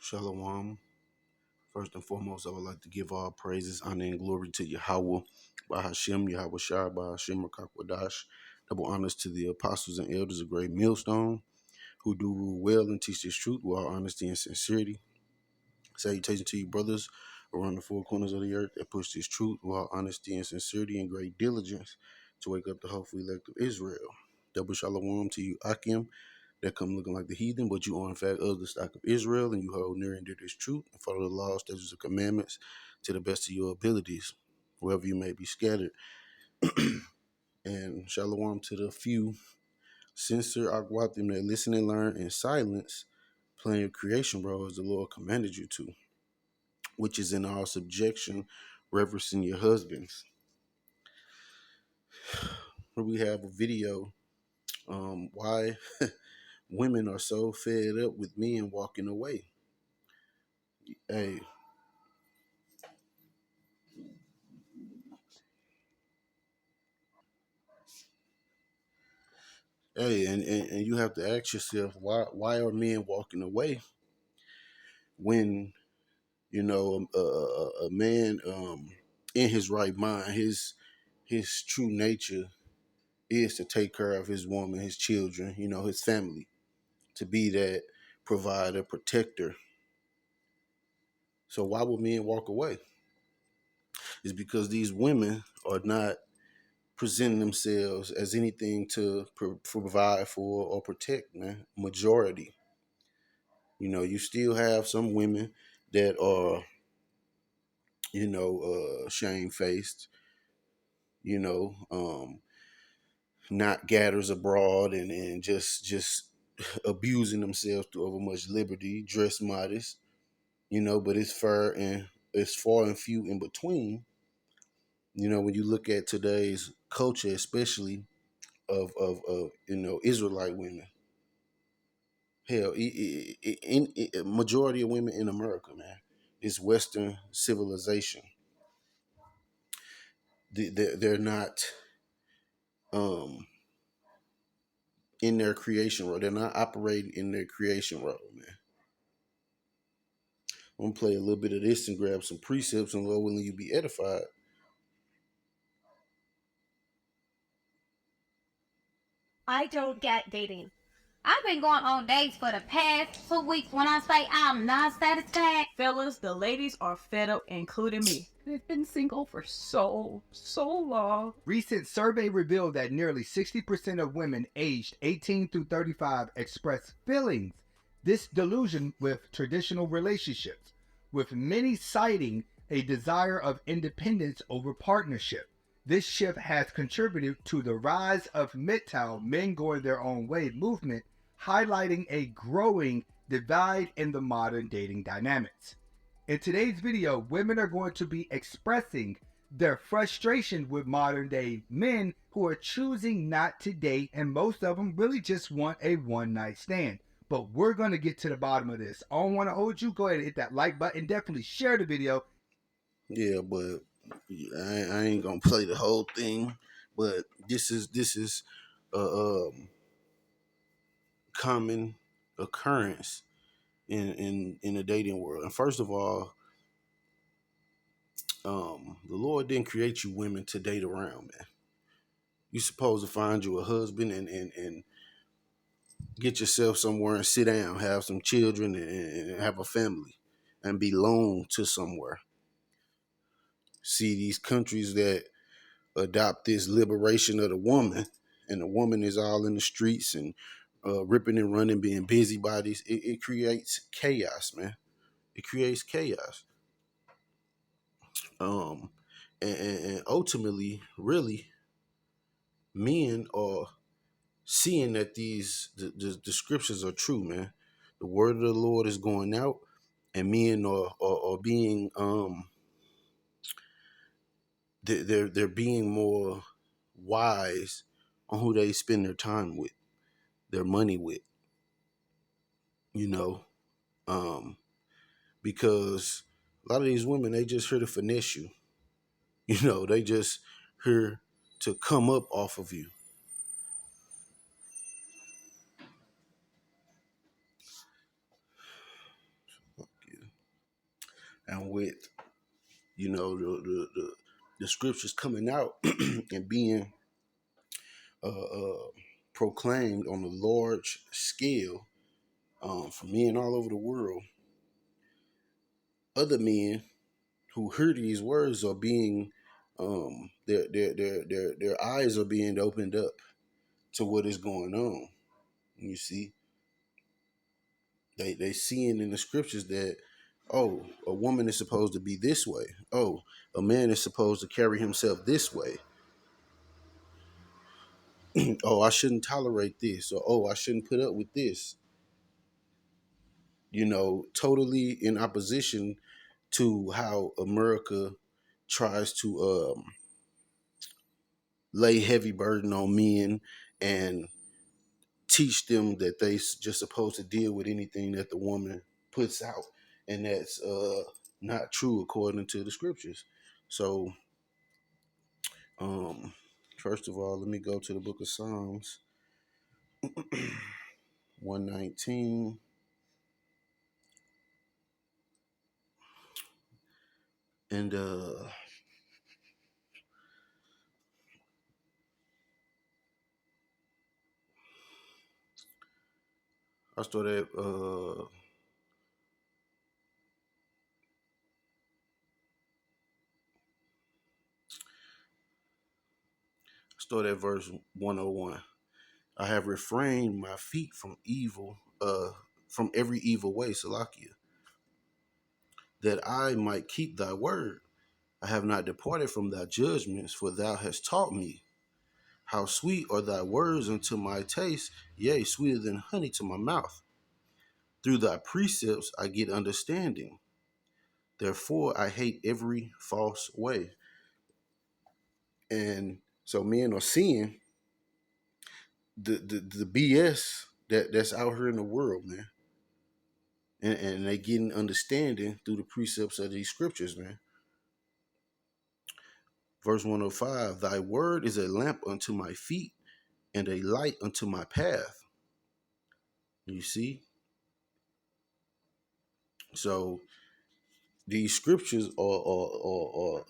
Shalom. First and foremost, I would like to give all praises, honor, and glory to Yahweh, Bahashem, Yahweh Shai, Bahashem, Rakakwadash. Double honors to the apostles and elders of Great Millstone, who do rule well and teach this truth with all honesty and sincerity. Salutations to you, brothers around the four corners of the earth that push this truth with all honesty and sincerity and great diligence to wake up the hopeful elect of Israel. Double shalom to you, Akim, that come looking like the heathen, but you are in fact of the stock of Israel, and you hold near and dear this truth, and follow the laws, statutes, and commandments to the best of your abilities, wherever you may be scattered. And shalom to the few sincere Akwatim that listen and learn in silence, playing your creation role as the Lord commanded you to, which is in all subjection, reverencing your husbands. Here we have a video, why women are so fed up with men walking away. Hey, and you have to ask yourself, why are men walking away when a man in his right mind, his true nature is to take care of his woman, his children, his family, to be that provider, protector. So why would men walk away? It's because these women are not presenting themselves as anything to provide for or protect, man. Majority. You still have some women that are, shamefaced, you know, not gathers abroad and just abusing themselves to overmuch liberty, dress modest, but it's far and few in between. When you look at today's culture, especially of Israelite women, hell, majority of women in America, man, is Western civilization. They're not in their creation role. They're not operating in their creation role, man. I'm gonna play a little bit of this and grab some precepts, and Lord willing, you be edified. I don't get dating. I've been going on dates for the past 2 weeks. When I say I'm not satisfied, Fellas, the ladies are fed up, including me. They've been single for so long. Recent survey revealed that nearly 60% of women aged 18 through 35 express feelings disillusioned with traditional relationships, with many citing a desire of independence over partnership. This shift has contributed to the rise of MGTOW, men going their own way movement, highlighting a growing divide in the modern dating dynamics. In today's video, women are going to be expressing their frustration with modern day men who are choosing not to date, and most of them really just want a one-night stand. But we're going to get to the bottom of this. I don't want to hold you. Go ahead and hit that like button. Definitely share the video. Yeah, but I ain't gonna play the whole thing. But this is a common occurrence in the dating world. And first of all, the Lord didn't create you women to date around, man. You're supposed to find you a husband and get yourself somewhere and sit down, have some children, and have a family, and belong to somewhere. See, these countries that adopt this liberation of the woman, and the woman is all in the streets and ripping and running, being busybodies. It creates chaos, man. It creates chaos. Um, and ultimately, really, men are seeing that the scriptures are true, man. The word of the Lord is going out, and men are being they're being more wise on who they spend their time with, their money with, you know, um, because a lot of these women, they just here to finesse you, they just here to come up off of you. And with, the scriptures coming out and being proclaimed on a large scale for men all over the world, other men who hear these words are being their eyes are being opened up to what is going on. You see, they seeing in the scriptures that, oh, a woman is supposed to be this way. Oh, a man is supposed to carry himself this way. Oh, I shouldn't tolerate this, or oh, I shouldn't put up with this. Totally in opposition to how America tries to lay heavy burden on men and teach them that they just supposed to deal with anything that the woman puts out, and that's not true according to the scriptures. So, first of all, let me go to the book of Psalms 119. And I started at verse 101. I have refrained my feet from evil, from every evil way, Salakia, that I might keep thy word. I have not departed from thy judgments, for thou hast taught me. How sweet are thy words unto my taste, yea, sweeter than honey to my mouth. Through thy precepts I get understanding. Therefore I hate every false way. And so men are seeing the BS that's out here in the world, man. And they getting understanding through the precepts of these scriptures, man. Verse 105, thy word is a lamp unto my feet and a light unto my path. You see? So these scriptures are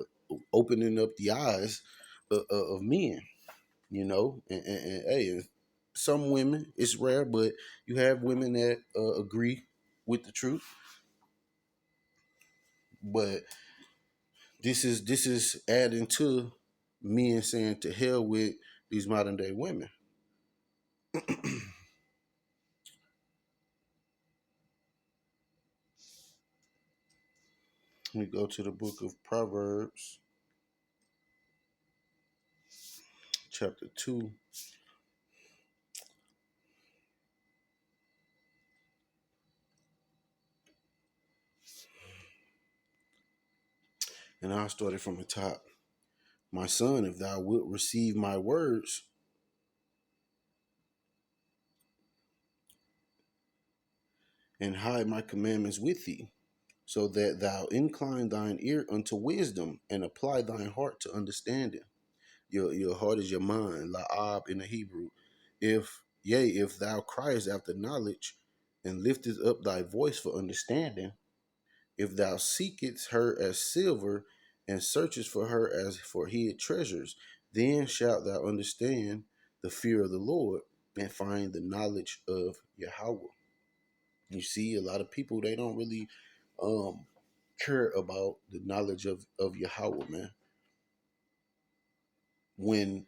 opening up the eyes of men, and hey, some women, it's rare, but you have women that agree with the truth. But this is adding to men saying to hell with these modern day women. We go to the book of Proverbs, chapter 2. And I started from the top. My son, if thou wilt receive my words, and hide my commandments with thee, so that thou incline thine ear unto wisdom, and apply thine heart to understanding. Your heart is your mind, la'ab in the Hebrew. If thou criest after knowledge, and liftest up thy voice for understanding, if thou seekest her as silver, and searchest for her as for hid treasures, then shalt thou understand the fear of the Lord, and find the knowledge of Yahweh. You see, a lot of people, they don't really care about the knowledge of Yahweh, man. When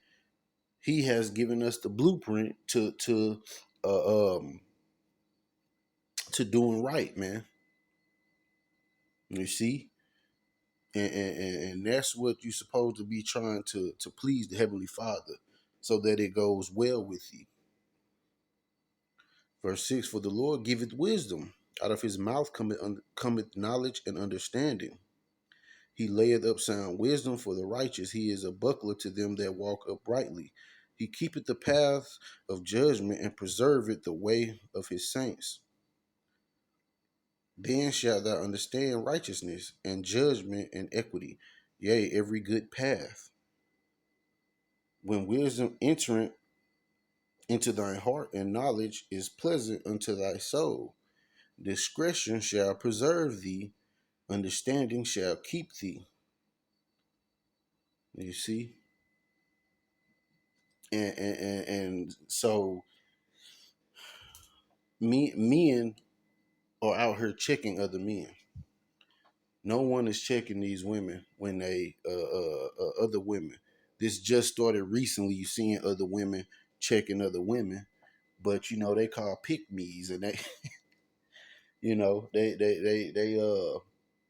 he has given us the blueprint to doing right, man. You see? And that's what you're supposed to be trying to please the Heavenly Father, so that it goes well with you. Verse 6, for the Lord giveth wisdom, out of his mouth cometh knowledge and understanding. He layeth up sound wisdom for the righteous. He is a buckler to them that walk uprightly. He keepeth the paths of judgment, and preserveth the way of his saints. Then shalt thou understand righteousness and judgment and equity, yea, every good path. When wisdom entereth into thine heart, and knowledge is pleasant unto thy soul, discretion shall preserve thee, Understanding shall keep thee. You see? And so men are out here checking other men. No one is checking these women when they other women. This just started recently. You seeing other women checking other women, but they call pick me's, and they they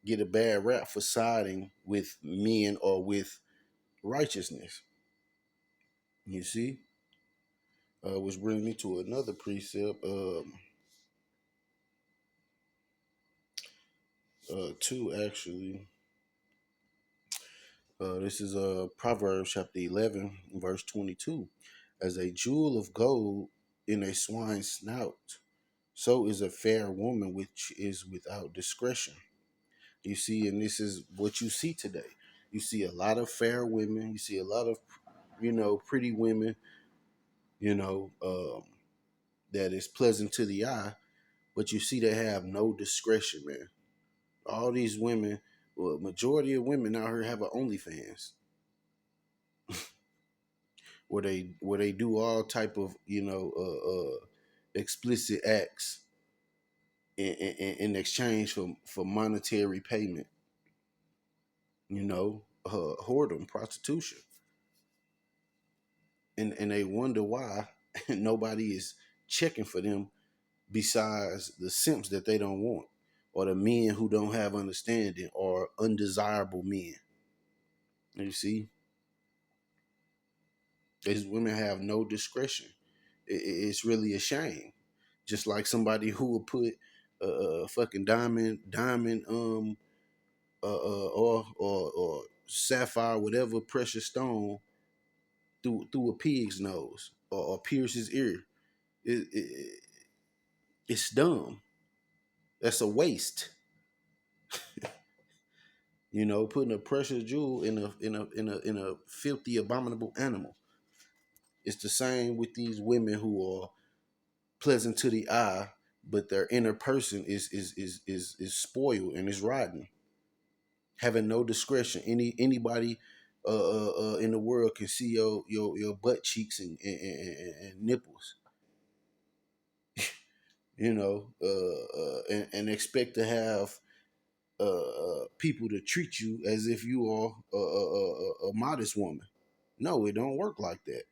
get a bad rap for siding with men or with righteousness. You see, which brings me to another precept. Two actually. This is Proverbs chapter 11, verse 22. As a jewel of gold in a swine's snout, so is a fair woman which is without discretion. You see, and this is what you see today. You see a lot of fair women. You see a lot of, pretty women, that is pleasant to the eye, but you see they have no discretion, man. All these women, well, majority of women out here have an OnlyFans where they do all type of explicit acts in exchange for monetary payment. Whoredom, prostitution, and they wonder why nobody is checking for them besides the simps that they don't want, or the men who don't have understanding, or undesirable men. You see, these women have no discretion. It's really a shame. Just like somebody who would put a fucking diamond, or sapphire, whatever precious stone, through a pig's nose, or pierce his ear. It's dumb. That's a waste. Putting a precious jewel in a filthy, abominable animal. It's the same with these women who are pleasant to the eye, but their inner person is spoiled and is rotten, having no discretion. Anybody in the world can see your butt cheeks and nipples, and expect to have people to treat you as if you are a modest woman. No, it don't work like that.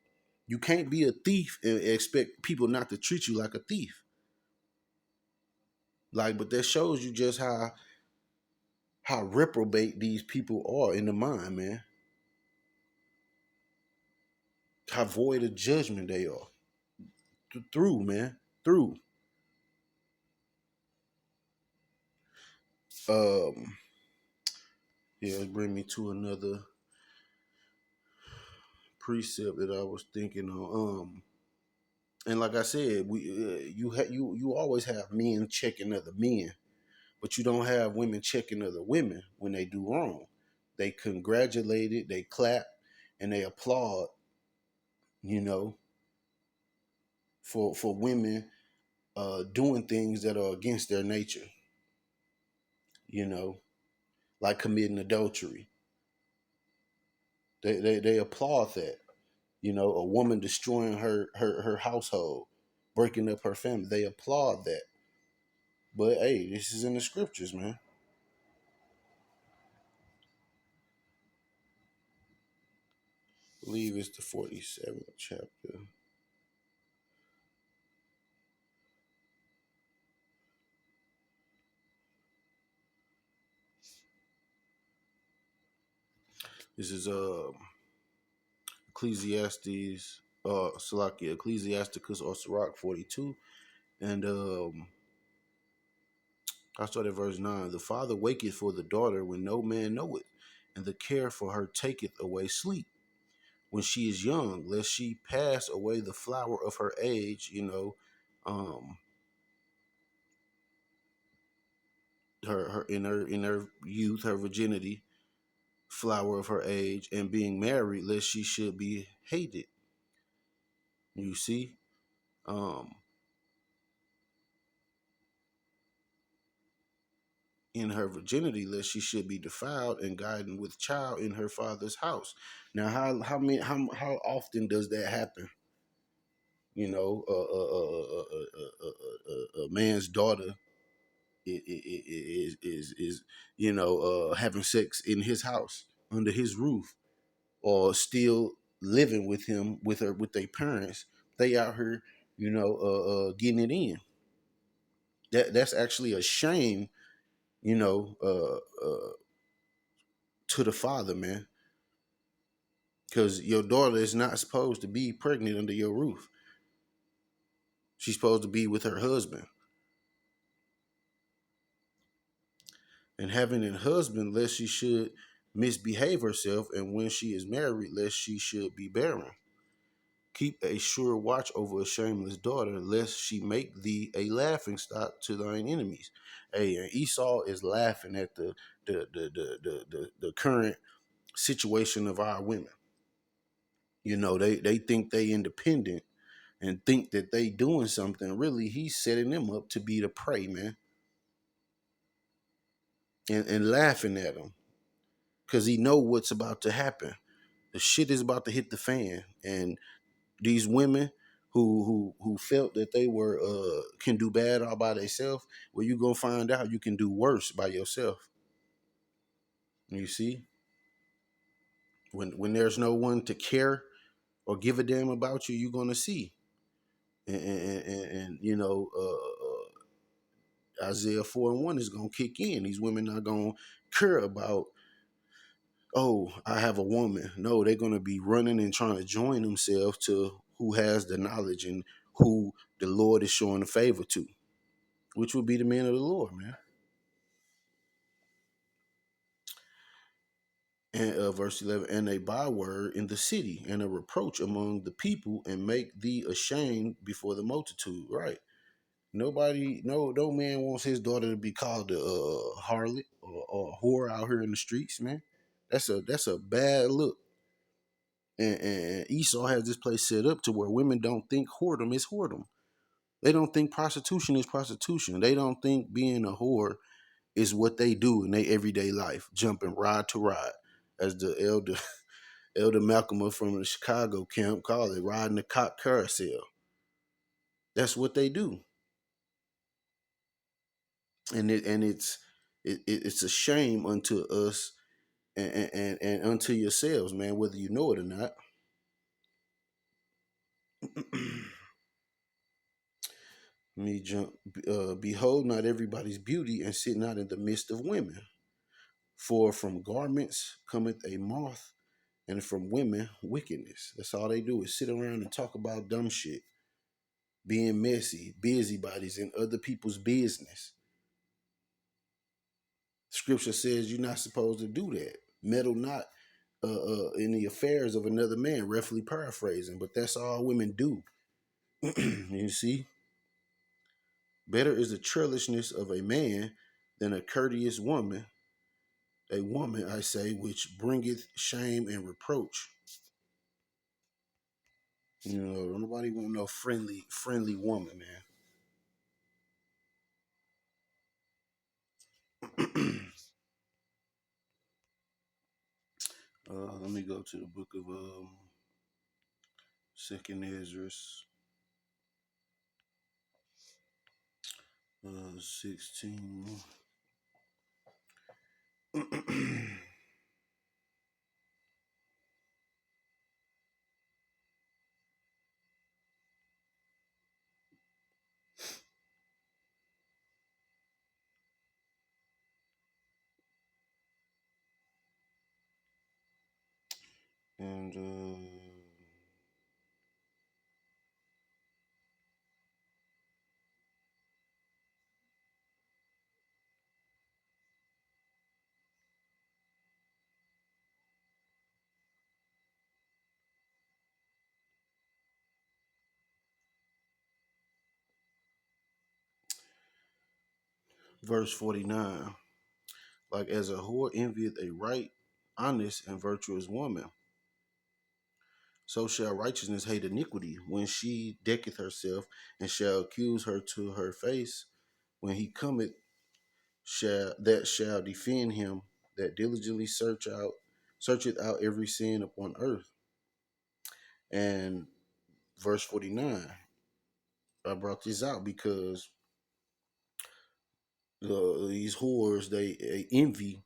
You can't be a thief and expect people not to treat you like a thief. But that shows you just how reprobate these people are in the mind, man. How void of judgment they are. Through, man. Through. It bring me to another precept that I was thinking on. And like I said, you always have men checking other men, but you don't have women checking other women when they do wrong. They congratulate it, they clap, and they applaud. For women doing things that are against their nature. Like committing adultery. They applaud that. A woman destroying her household, breaking up her family. They applaud that. But hey, this is in the scriptures, man. I believe it's the 47th chapter. This is Ecclesiastes, Ecclesiasticus or Sirach 42. And I start at verse 9. The father waketh for the daughter when no man knoweth, and the care for her taketh away sleep. When she is young, lest she pass away the flower of her age, her in her youth, her virginity, flower of her age, and being married, lest she should be hated. You see? in her virginity, lest she should be defiled and gotten with child in her father's house. Now, how often does that happen? You know, a man's daughter is having sex in his house under his roof, or still living with him with their parents. They out here, getting it in. That's actually a shame, you know, to the father, man, because your daughter is not supposed to be pregnant under your roof. She's supposed to be with her husband. And having a husband, lest she should misbehave herself, and when she is married, lest she should be barren. Keep a sure watch over a shameless daughter, lest she make thee a laughing stock to thine enemies. Hey, and Esau is laughing at the current situation of our women. You know, they think they independent and think that they doing something. Really, he's setting them up to be the prey, man. And laughing at them. Because he know what's about to happen. The shit is about to hit the fan. And these women who felt that they were can do bad all by themselves, well, you gonna find out you can do worse by yourself. You see? When there's no one to care or give a damn about you, you're gonna see. And Isaiah 4:1 is gonna kick in. These women not gonna care about, oh, I have a woman. No, they're gonna be running and trying to join themselves to who has the knowledge and who the Lord is showing a favor to, which would be the man of the Lord, man. And verse 11, and a byword in the city, and a reproach among the people, and make thee ashamed before the multitude. Right? Nobody, no man wants his daughter to be called a harlot or a whore out here in the streets, man. That's a bad look. And Esau has this place set up to where women don't think whoredom is whoredom. They don't think prostitution is prostitution. They don't think being a whore is what they do in their everyday life, jumping ride to ride, as the elder Malcolm from the Chicago camp called it, riding the cock carousel. That's what they do, and it's a shame unto us and unto yourselves, man, whether you know it or not. Let me jump. Behold, not everybody's beauty, and sit not in the midst of women. For from garments cometh a moth, and from women wickedness. That's all they do is sit around and talk about dumb shit, being messy, busybodies in other people's business. Scripture says you're not supposed to do that. Meddle not in the affairs of another man, roughly paraphrasing, but that's all women do. You see? Better is the churlishness of a man than a courteous woman. A woman, I say, which bringeth shame and reproach. You know, nobody want no friendly woman, man. Let me go to the book of Second Ezra, 16. And verse 49, like as a whore envieth a right, honest, and virtuous woman, so shall righteousness hate iniquity when she decketh herself, and shall accuse her to her face when he cometh. shall defend him that diligently searcheth out every sin upon earth. And verse 49, I brought this out because these whores, they envy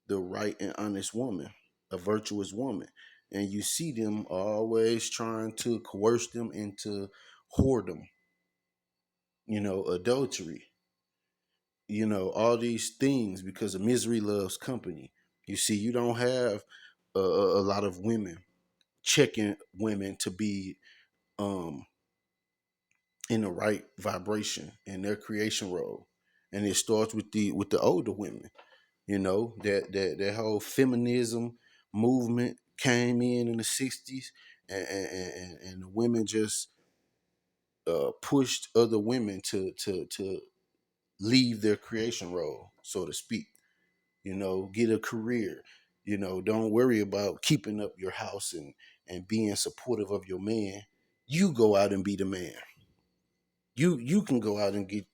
the right and honest woman, a virtuous woman. And you see them always trying to coerce them into whoredom, adultery, all these things because of misery loves company. You see, you don't have a lot of women checking women to be um, in the right vibration in their creation role, and it starts with the older women. That whole feminism movement came in the 60s, and the women just pushed other women to leave their creation role, so to speak. Get a career. Don't worry about keeping up your house and being supportive of your man. You go out and be the man. You can go out and get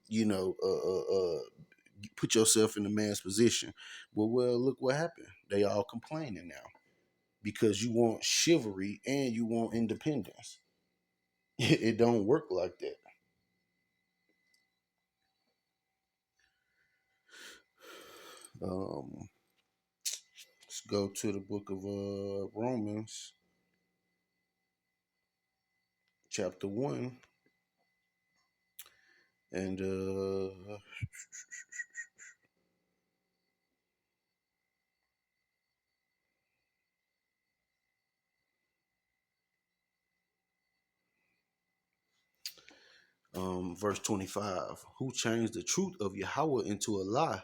put yourself in the man's position. Well, look what happened. They all complaining now because you want chivalry and you want independence. It don't work like that. Let's go to the book of Romans, chapter 1, and verse 25. Who changed the truth of Yahweh into a lie,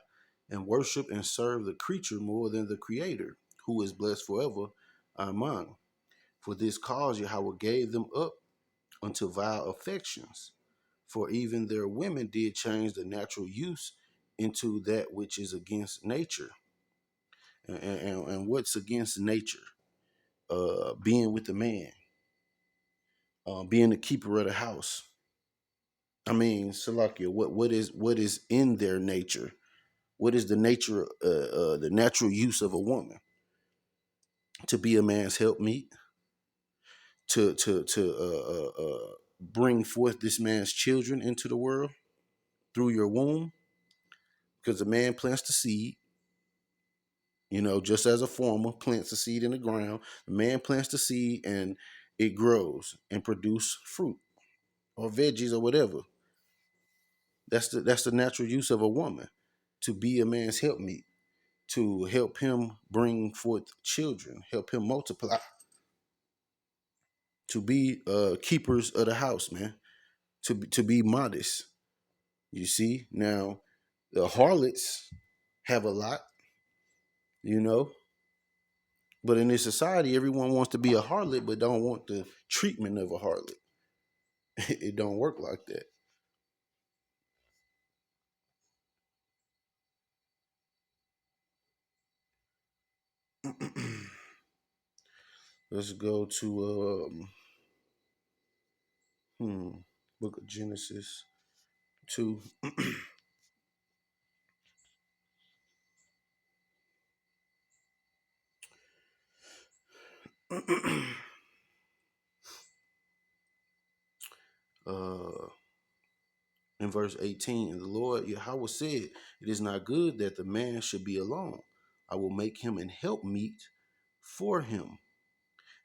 and worship and serve the creature more than the Creator, who is blessed forever. Amen. For this cause Yahweh gave them up unto vile affections. For even their women did change the natural use into that which is against nature. And what's against nature? Being with the man, being the keeper of the house. I mean, Salakia, what is in their nature? What is the nature, the natural use of a woman? To be a man's helpmeet, to bring forth this man's children into the world through your womb, because the man plants the seed. Just as a farmer plants the seed in the ground, the man plants the seed and it grows and produce fruit or veggies or whatever. That's the natural use of a woman, to be a man's helpmeet, to help him bring forth children, help him multiply, to be keepers of the house, man, to be modest. You see, now the harlots have a lot, you know, but in this society, everyone wants to be a harlot, but don't want the treatment of a harlot. It don't work like that. Let's go to book of Genesis 2. In verse 18, and the Lord Yahweh said, it is not good that the man should be alone. I will make him an helpmeet for him.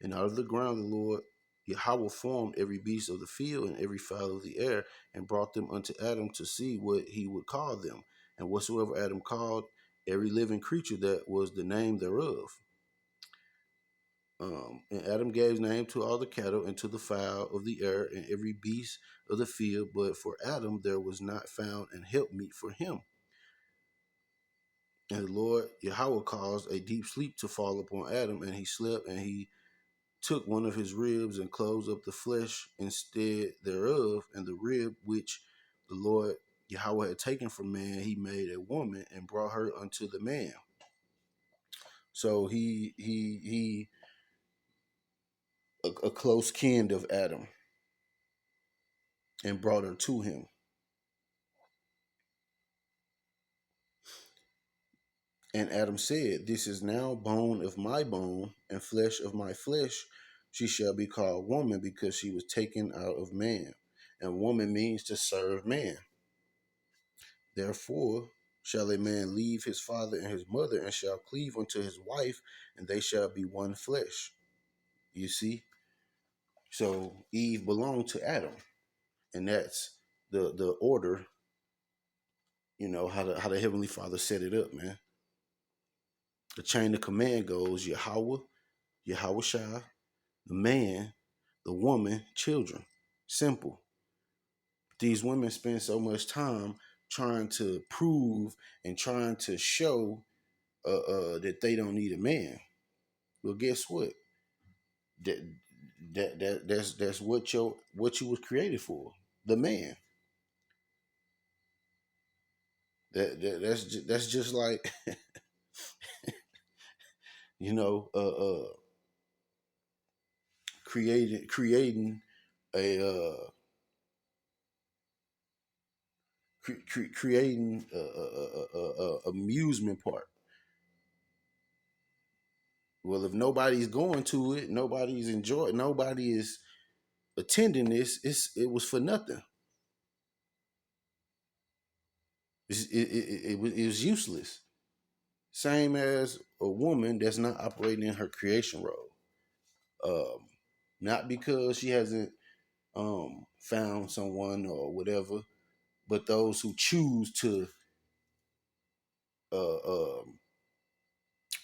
And out of the ground the Lord Yahweh formed every beast of the field and every fowl of the air, and brought them unto Adam to see what he would call them. And whatsoever Adam called every living creature, that was the name thereof. And Adam gave name to all the cattle and to the fowl of the air and every beast of the field. But for Adam there was not found an helpmeet for him. And the Lord Yahweh caused a deep sleep to fall upon Adam, and he slept, and he took one of his ribs and closed up the flesh instead thereof, and the rib which the Lord Yahweh had taken from man, he made a woman and brought her unto the man. So he a close kin of Adam, and brought her to him. And Adam said, "This is now bone of my bone and flesh of my flesh. She shall be called woman because she was taken out of man. And woman means to serve man. Therefore shall a man leave his father and his mother and shall cleave unto his wife, and they shall be one flesh." You see? So Eve belonged to Adam. And that's the order, how the Heavenly Father set it up, man. The chain of command goes Yahweh, Yahweh Shai, the man, the woman, children. Simple. These women spend so much time trying to prove and trying to show that they don't need a man. Well, guess what? That that's what you was created for, the man. That's just like you know creating a creating a amusement park. Well, if nobody's going to it, nobody's enjoying, nobody is attending this, it was for nothing. It was useless. Same as a woman that's not operating in her creation role. Not because she hasn't found someone or whatever, but those who choose to uh, um,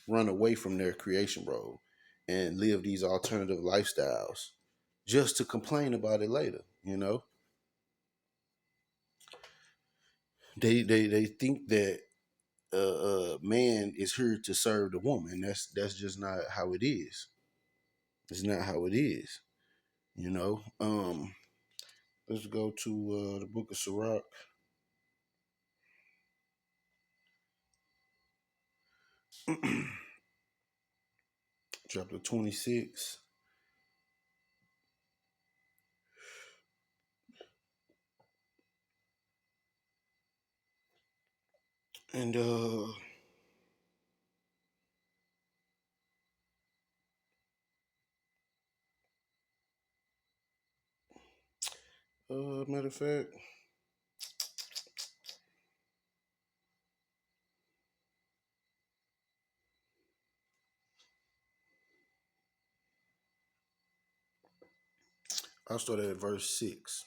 run away from their creation role and live these alternative lifestyles just to complain about it later. They think that man is here to serve the woman. That's just not how it is. It's not how it is. Let's go to the book of Sirach. Chapter 26. And matter of fact, I'll start at verse 6.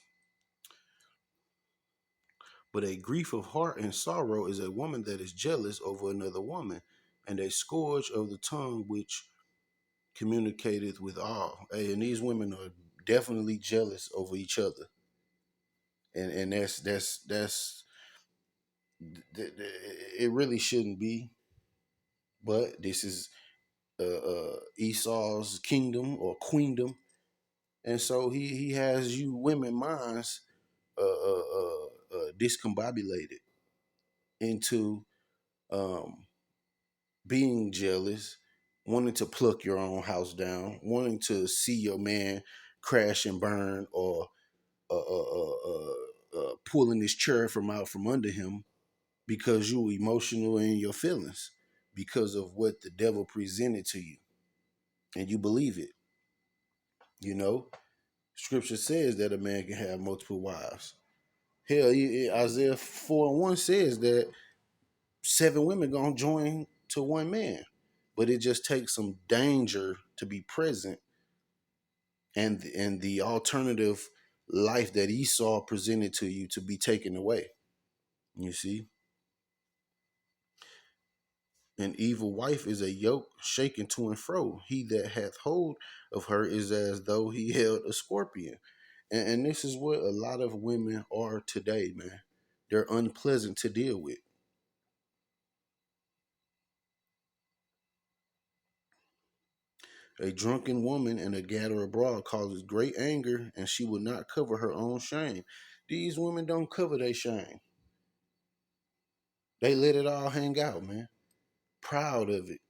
But a grief of heart and sorrow is a woman that is jealous over another woman, and a scourge of the tongue which communicateth with all. Hey, and these women are definitely jealous over each other, and that's it really shouldn't be, but this is Esau's kingdom or queendom, and so he has you women minds discombobulated into um, being jealous, wanting to pluck your own house down, wanting to see your man crash and burn, or pulling his chair from out from under him because you were emotional in your feelings because of what the devil presented to you, and you believe it. Scripture says that a man can have multiple wives. Hell, Isaiah 4:1 says that 7 women gonna join to one man, but it just takes some danger to be present, and the alternative life that Esau presented to you to be taken away. You see, an evil wife is a yoke shaken to and fro. He that hath hold of her is as though he held a scorpion. And this is what a lot of women are today, man. They're unpleasant to deal with. A drunken woman and a gatherer abroad causes great anger, and she will not cover her own shame. These women don't cover their shame. They let it all hang out, man. Proud of it.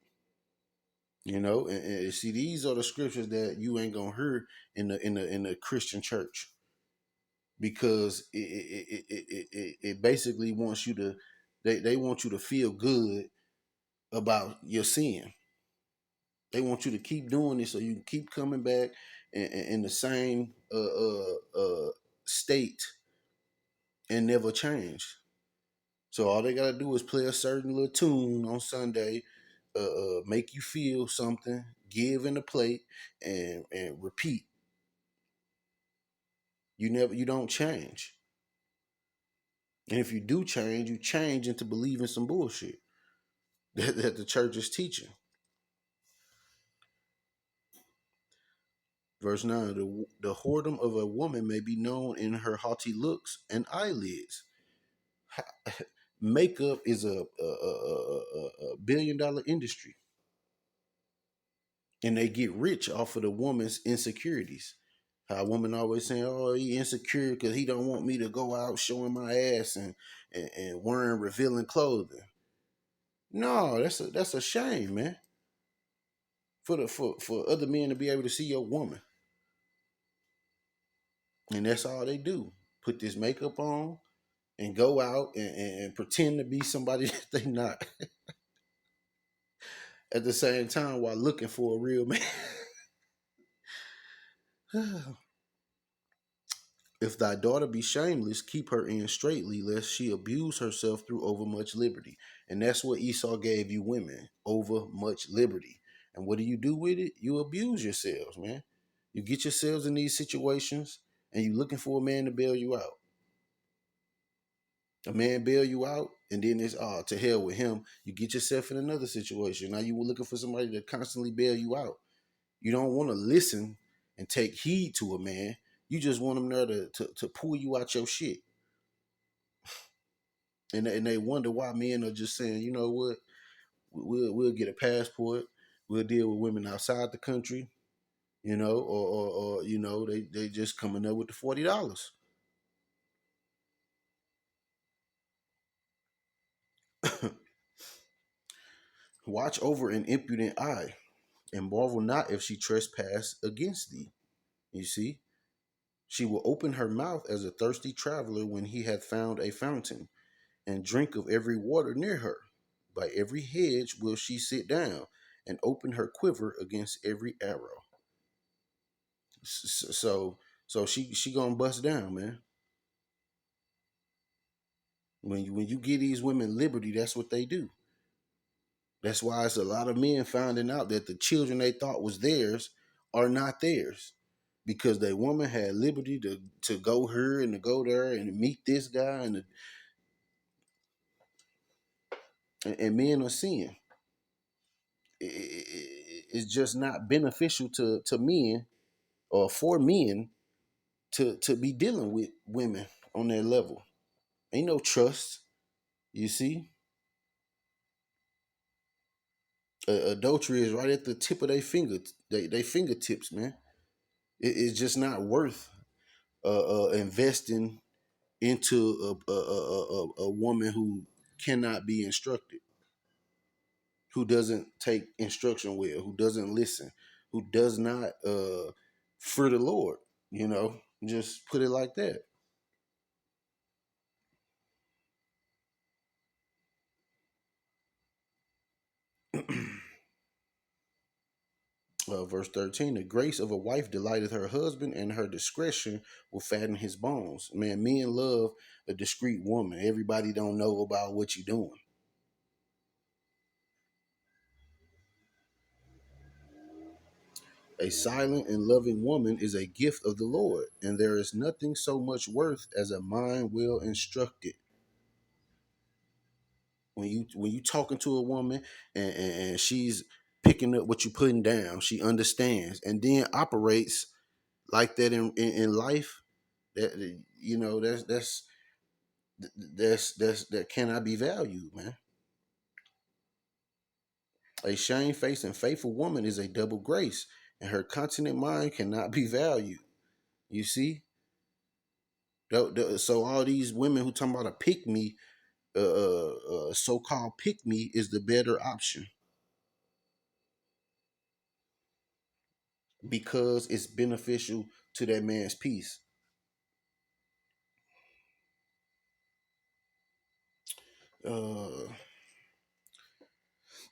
And see, these are the scriptures that you ain't gonna hear in the Christian church, because it basically wants you to, they want you to feel good about your sin. They want you to keep doing it so you can keep coming back in the same state and never change. So all they gotta do is play a certain little tune on Sunday, make you feel something, give in the plate, and repeat. You don't change. And if you do change, you change into believing some bullshit that the church is teaching. Verse 9, the whoredom of a woman may be known in her haughty looks and eyelids. Makeup is a $1 billion industry. And they get rich off of the woman's insecurities. How a woman always saying, "Oh, he insecure because he don't want me to go out showing my ass and wearing revealing clothing." No, that's a shame, man. For other men to be able to see your woman, and that's all they do. Put this makeup on and go out and pretend to be somebody that they not. At the same time, while looking for a real man. If thy daughter be shameless, keep her in straitly, lest she abuse herself through overmuch liberty. And that's what Esau gave you women, over much liberty. And what do you do with it? You abuse yourselves, man. You get yourselves in these situations and you looking for a man to bail you out. A man bail you out, and then it's to hell with him. You get yourself in another situation. Now you were looking for somebody to constantly bail you out. You don't want to listen and take heed to a man. You just want them there to pull you out your shit. And they wonder why men are just saying, you know what, we'll get a passport, we'll deal with women outside the country, or they just coming up with the $40. Watch over an impudent eye, and marvel not if she trespass against thee. You see, she will open her mouth as a thirsty traveler when he hath found a fountain, and drink of every water near her. By every hedge will she sit down, and open her quiver against every arrow. So she gonna bust down, man. When you give these women liberty, that's what they do. That's why it's a lot of men finding out that the children they thought was theirs are not theirs, because that woman had liberty to go here and to go there and to meet this guy and men are seeing. It's just not beneficial to men or for men to be dealing with women on that level. Ain't no trust, you see. Adultery is right at the tip of they fingertips, man. It's just not worth investing into a woman who cannot be instructed, who doesn't take instruction well, who doesn't listen, who does not fear the Lord. Just put it like that. Verse 13, the grace of a wife delighteth her husband, and her discretion will fatten his bones. Man, men love a discreet woman. Everybody don't know about what you're doing. A silent and loving woman is a gift of the Lord, and there is nothing so much worth as a mind well instructed. When you talking to a woman and she's picking up what you're putting down, she understands and then operates like that in life. That cannot be valued, man. A shamefaced and faithful woman is a double grace, and her continent mind cannot be valued. You see, so all these women who talking about a pick me, so-called pick me, is the better option because it's beneficial to that man's peace. Uh,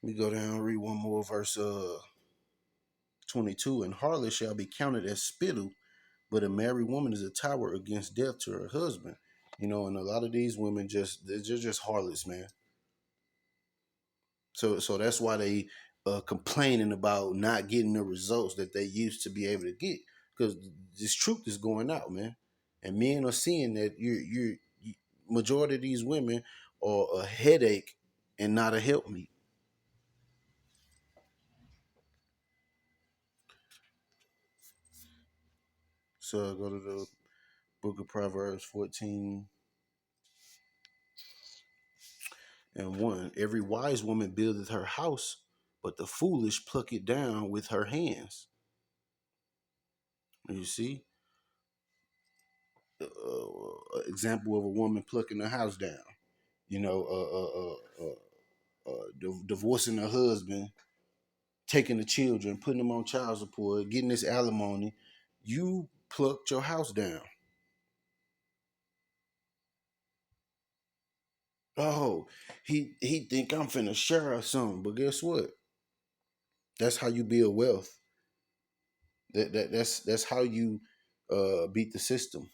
We go down and read one more verse 22. And harlot shall be counted as spittle, but a married woman is a tower against death to her husband. You know, and a lot of these women they're just harlots, man. So that's why they complaining about not getting the results that they used to be able to get, because this truth is going out, man, and men are seeing that you majority of these women are a headache and not a helpmeet. So I go to the book of Proverbs 14:1. Every wise woman buildeth her house, but the foolish pluck it down with her hands. You see, example of a woman plucking her house down. You know, divorcing her husband, taking the children, putting them on child support, getting this alimony. You plucked your house down. Oh, he think I'm finna share or something, but guess what? That's how you build wealth. That's how you beat the system.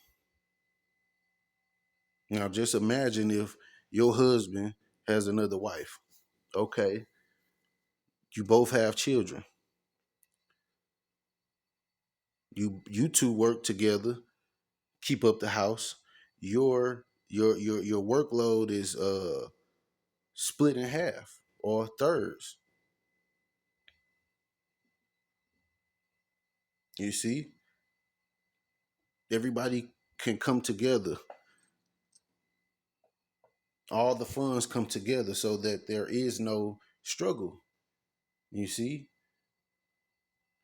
Now, just imagine if your husband has another wife. Okay, you both have children. You two work together, keep up the house. Your workload is split in half or thirds. You see, everybody can come together. All the funds come together so that there is no struggle. You see,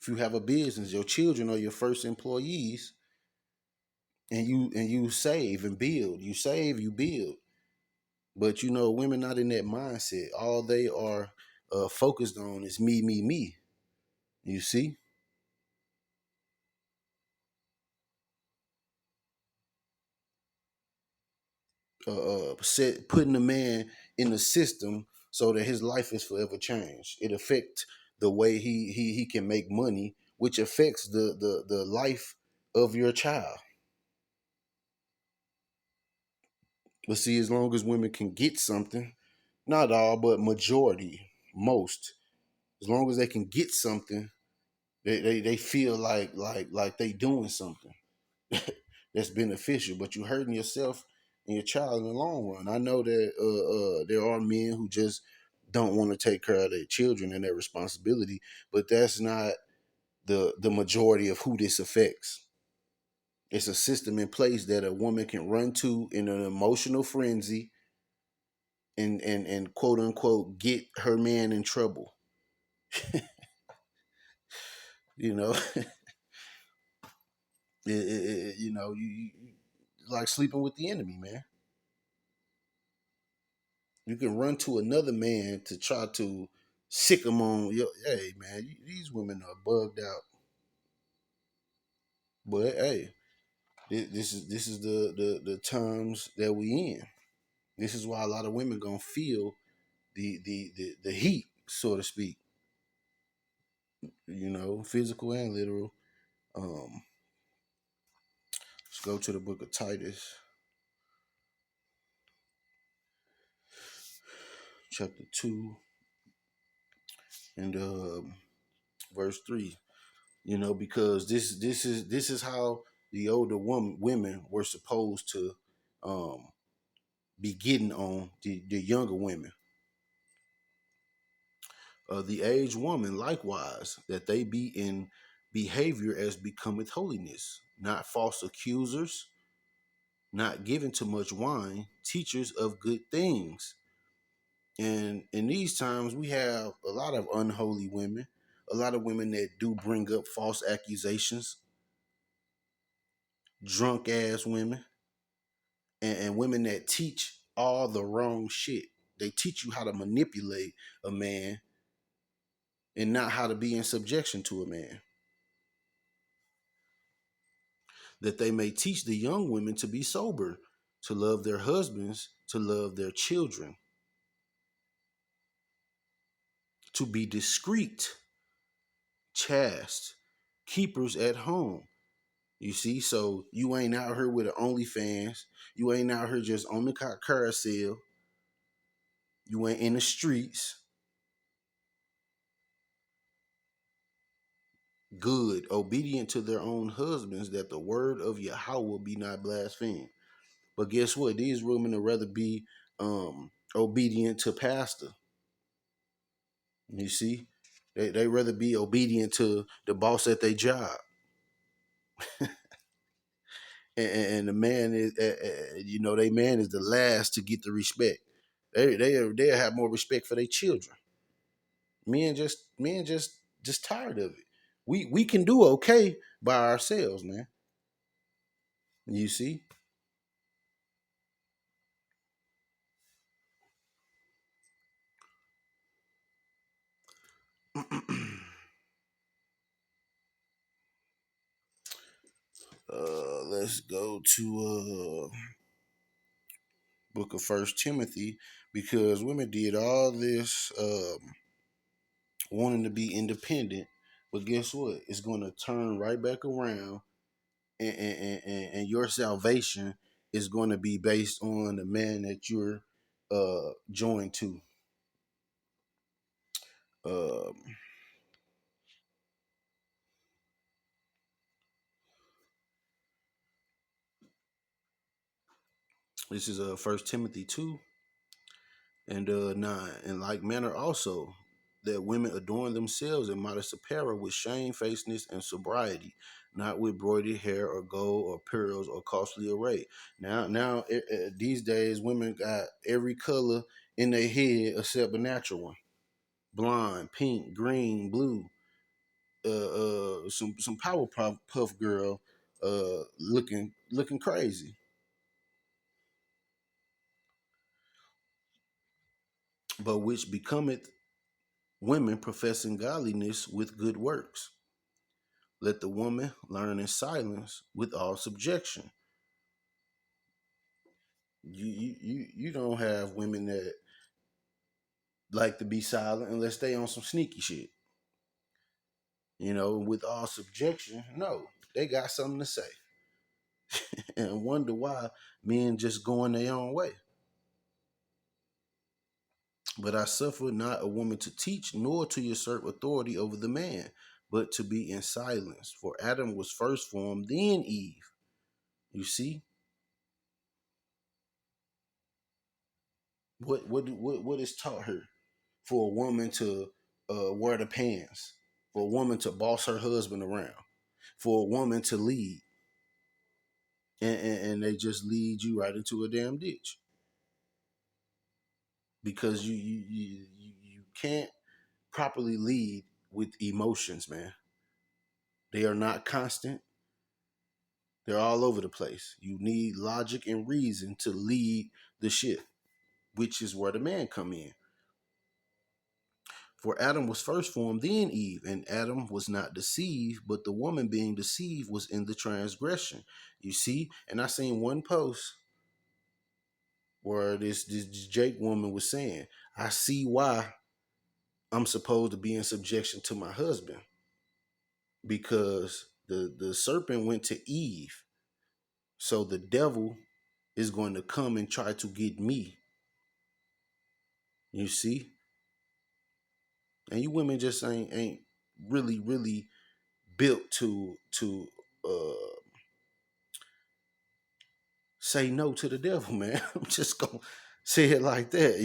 if you have a business, your children are your first employees, and you save and build. You save, you build. But you know, women not in that mindset. All they are focused on is me, me, me. You see, putting a man in the system so that his life is forever changed. It affects the way he can make money, which affects the life of your child. But see, as long as women can get something, not all, but majority, most, as long as they can get something, they feel like they doing something that's beneficial. But you're hurting yourself and your child in the long run. I know that there are men who just don't want to take care of their children and their responsibility, but that's not the majority of who this affects. It's a system in place that a woman can run to in an emotional frenzy and quote unquote get her man in trouble. You know, you know, you like sleeping with the enemy, man. You can run to another man to try to sick him on your. Hey, man, these women are bugged out. But hey, this is the times that we in. This is why a lot of women gonna feel the heat, so to speak. You know, physical and literal. Um, let's go to the book of Titus, chapter 2, and verse 3. You know, because this is how the older women were supposed to um, be getting on the younger women. The aged woman likewise, that they be in behavior as becometh holiness, not false accusers, not given to much wine, teachers of good things. And in these times, we have a lot of unholy women, a lot of women that do bring up false accusations, drunk ass women, and women that teach all the wrong shit. They teach you how to manipulate a man and not how to be in subjection to a man. That they may teach the young women to be sober, to love their husbands, to love their children. to be discreet, chaste, keepers at home. You see, so you ain't out here with the OnlyFans. You ain't out here just on the carousel. You ain't in the streets. Good, obedient to their own husbands, that the word of Yahweh be not blasphemed. But guess what? These women would rather be obedient to pastor. You see, they rather be obedient to the boss at their job. And the man is, they man is the last to get the respect. They have more respect for their children. Men just tired of it. We can do okay by ourselves, man. You see. Let's go to book of First Timothy, because women did all this wanting to be independent, but guess what? It's going to turn right back around, and your salvation is going to be based on the man that you're joined to. Um, this is First Timothy 2 and 9. In like manner also, that women adorn themselves in modest apparel with shamefacedness and sobriety, not with broidered hair or gold or pearls or costly array. Now, these days, women got every color in their head except a natural one: blonde, pink, green, blue. Some Powerpuff Girl, looking crazy, but which becometh women professing godliness with good works. Let the woman learn in silence with all subjection. You don't have women that like to be silent unless they on some sneaky shit. With all subjection, no, they got something to say. And wonder why men just going their own way. But I suffer not a woman to teach, nor to usurp authority over the man, but to be in silence. For Adam was first formed, then Eve. You see? What is taught her? For a woman to wear the pants, for a woman to boss her husband around, for a woman to lead, and they just lead you right into a damn ditch, because you can't properly lead with emotions, man. They are not constant. They're all over the place. You need logic and reason to lead the ship, which is where the man come in. For Adam was first formed, then Eve, and Adam was not deceived, but the woman being deceived was in the transgression. You see? And I seen one post where this Jake woman was saying, I see why I'm supposed to be in subjection to my husband, because the serpent went to Eve. So the devil is going to come and try to get me. You see? And you women just ain't really built to say no to the devil, man. I'm just gonna say it like that.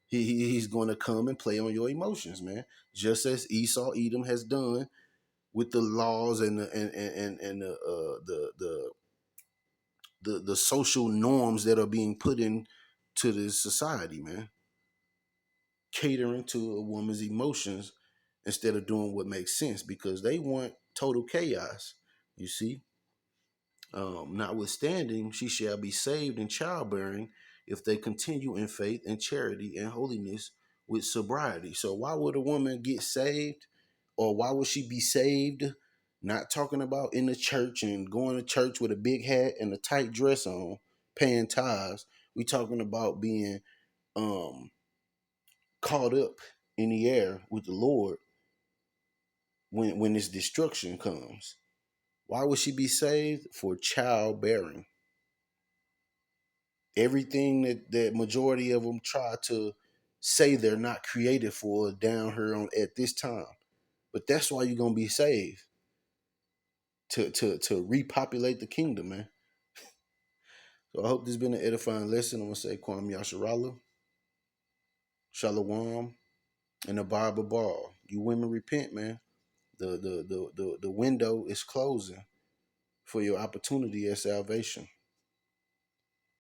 He's gonna come and play on your emotions, man. Just as Esau Edom has done with the laws and the social norms that are being put into this society, man. Catering to a woman's emotions instead of doing what makes sense, because they want total chaos. You see? Notwithstanding, she shall be saved in childbearing if they continue in faith and charity and holiness with sobriety. So why would a woman get saved, or why would she be saved? Not talking about in the church and going to church with a big hat and a tight dress on, paying tithes. We talking about being caught up in the air with the Lord when this destruction comes. Why would she be saved? For childbearing. Everything that majority of them try to say they're not created for down here at this time. But that's why you're gonna be saved. To repopulate the kingdom, man. So I hope this has been an edifying lesson. I'm gonna say Kwam Yasharala, Shalom, and the Bible Ball. You women repent, man. The window is closing for your opportunity at salvation.